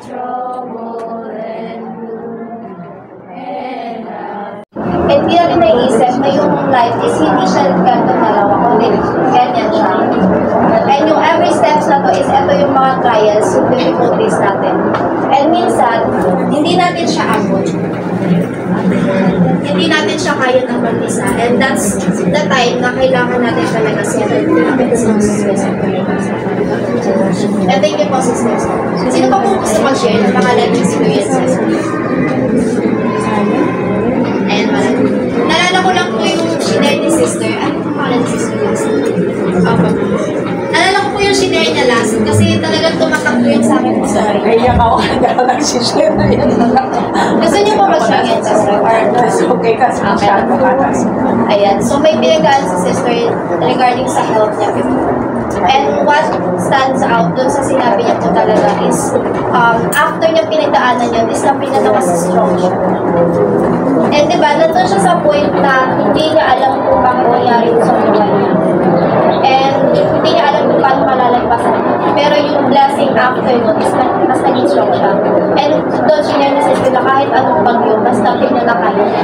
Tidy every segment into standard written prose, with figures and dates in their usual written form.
Hindi natin naiisip na yung life is hindi siya ganito dalawa, kundi ganyan siya. And yung every steps na to is ito yung mga trials, yung difficulties natin. And minsan, hindi natin siya abot. Hindi natin siya kaya ng mag-isa. And that's the time na kailangan natin talaga settle natin sa and thank you po, sisters. Sino pa po gusto mag-share ng mga life experiences? Ayan, maraming. Nalala ko lang po yung shinare ni sister. Ano po pala ni sister last? Nalala ko po yung shinare niya last kasi talagang tumatak po yun sa akin po sa rin. Kaya ka ako nagsishare na yun. Gusto niyo po mag-share yun, sister? Okay, kasi masyado ka na. Ayan, so may pinagaan si sister regarding sa health niya before. And what stands out dun sa sinabi niya po talaga is after niya pinagdaanan yun is na pinaka-strong siya. And diba, nandun siya sa point na hindi niya alam kung bakit nangyari sa buhay niya. And hindi niya alam kung paano malalagpasan. Pero yung blessing after nun is mas naging strong siya. And doon siya niya nasabi na kahit anong bagyo, basta pinanakaya niya.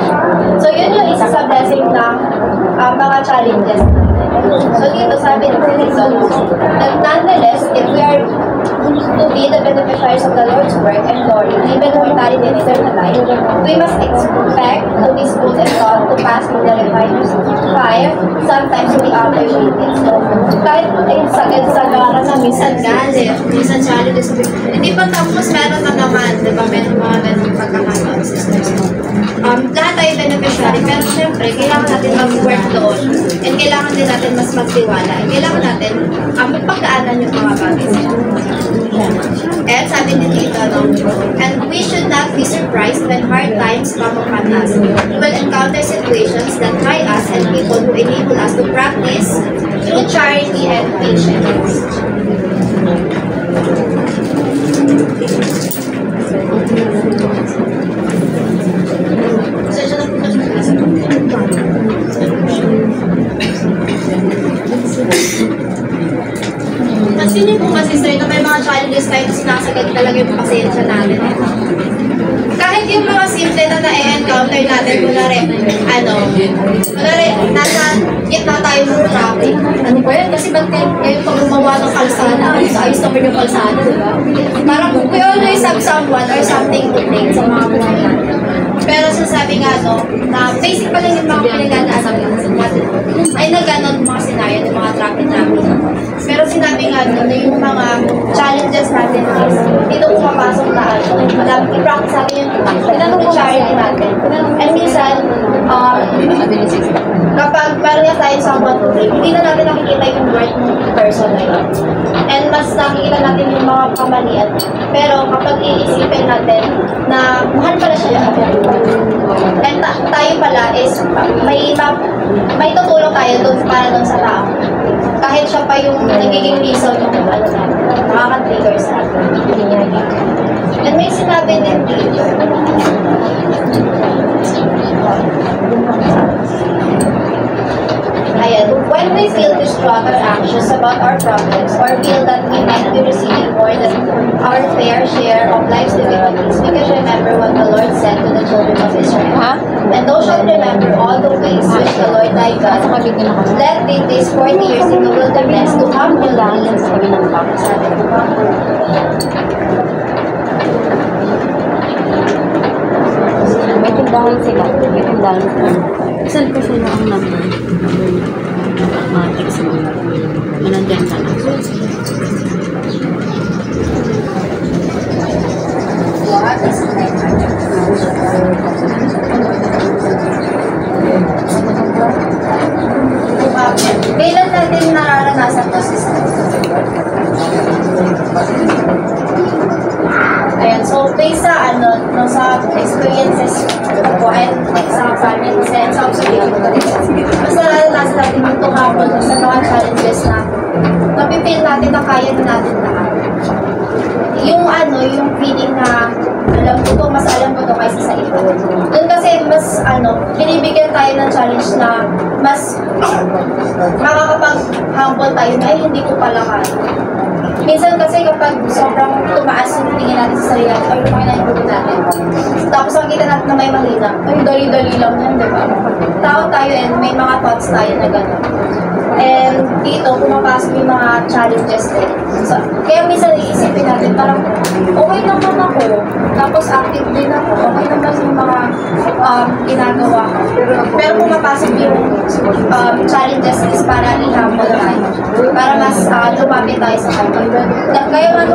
So yun yung isa sa blessing na mga challenges natin. So dito sabi ng Lord, that nonetheless, if we are to be the beneficiaries of the Lord's work and glory, even mortality and eternal life, we must expect to be smooth and taught to pass through the refiner's fire, sometimes to the outer waiting. So, kahit sagad-sagaran na minsan galit, minsan challenges, hindi pa tapos meron na naman, di ba, meron mga ganun pagkakataon, sisters. Lahat tayo beneficiary, pero syempre, kailangan natin mag-work doon, and kailangan din natin mas magtiwala, and kailangan natin magpagdaanan yung mga bagay. And sabi din dito, and we should not be surprised when hard times come upon us. We will encounter situations that try us and people who enable us to practice through charity and patience. Kasi niyo po kasi sir, na may mga challenges tayo na sinasagad talaga yung pasensya natin. Kahit yung mga simple na na-encounter natin, kunwari, nasa gitna tayo ng traffic. Ano ba yan? Kasi ba't kayo pag gumawa ng kalsada, ayos naman yung kalsada, diba? Parang we always have someone or something to take sa mga buhay natin. Pero sasabi nga, na basic pa lang yung mga pinagdadaanan natin. Ay nagganon mga senaryo ng mga traffic. Pero sinabi nga na yung mga challenges natin is dito pumapasok na i-practice natin yung charity natin. And minsan, kapag parang tayo sa someone to blame, hindi na natin nakikita yung worth ng person na yun. And mas nakikita natin yung mga kamalian. Pero kapag iisipin natin na mahal pala siya yung and tayo pala is may tutulong tayo doon para doon sa tao. Kahit siya pa yung nagiging reason yung nakaka-trigger sa atin. And may sinabi din dito. Ayan, when we feel distraught or anxious about our problems or feel that we might be receiving more than our fair share of life's difficulties, we can remember what the Lord said to the children of Israel. And thou shalt remember all the ways which the Lord thy God led thee these 40 years in the wilderness to humble thee. May tindahan sila. May tindahan sila. Saan ko sila ang number? Text mo. Nandiyan ka na. Kailan natin nararanasan to, sister? Ayan, so based sa sa experiences ko and sa family and sa observation ko din, mas nararanasan natin yung tumakot sa mga challenges na napipil natin na kaya din natin lahat. Yung yung feeling na mas alam ko to kaysa sa iba. Doon kasi mas binibigyan tayo ng challenge na mas makakapag-humble tayo na hindi ko pala kaya. Minsan kasi kapag sobrang tumaas yung tingin natin sa sarili natin, ay lumaki na yung buto natin. Tapos makikita natin na may mahina, ay dali-dali lang yan, di ba? Tao tayo and may mga thoughts tayo na gano'n. And dito, pumapasok yung mga challenges din. So, kaya minsan iisipin natin, parang okay naman ako, tapos active din ako, okay naman yung mga ginagawa ko. Pero pumapasok yung challenges is para i-humble tayo. Para mas lumapit tayo sa kanya. Kaya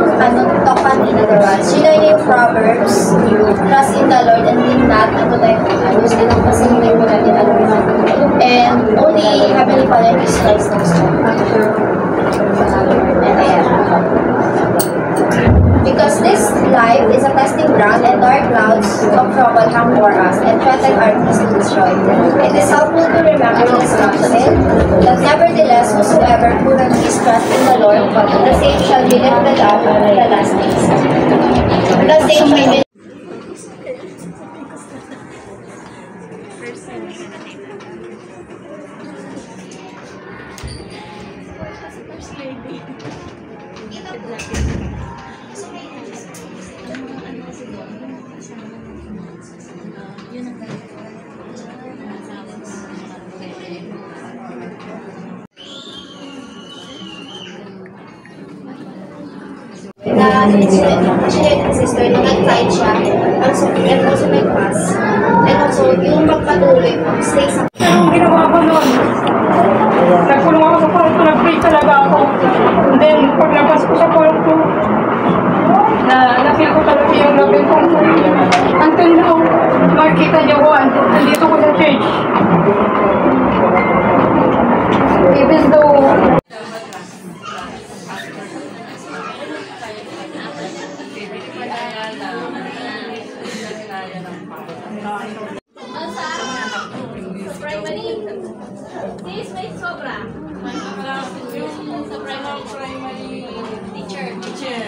talk kanina, diba? Sino yung Proverbs, trust in the Lord and lean not unto thy own understanding kasi hindi mo natin alam. And only Heavenly Father is Christ knows all. And ayan. Because this life is a testing ground and dark clouds of trouble hang over us and threaten our peace to destroy. It is helpful to remember this concept that nevertheless whosoever put his trust in the Lord, the same shall be lifted up in the last days. The same shall be na sinunod ng sister na nag-fight siya, also, and also may pass. And also, yung magpatuloy, stay sa... Anong ginawa ko noon? Nagkulong ako sa kwarto, nag-pray talaga ako. And then, paglabas ko sa kwarto, na-feel ko talaga yung labing kong until now, makikita niyo ko, andito ko sa church. Even though, Teacher.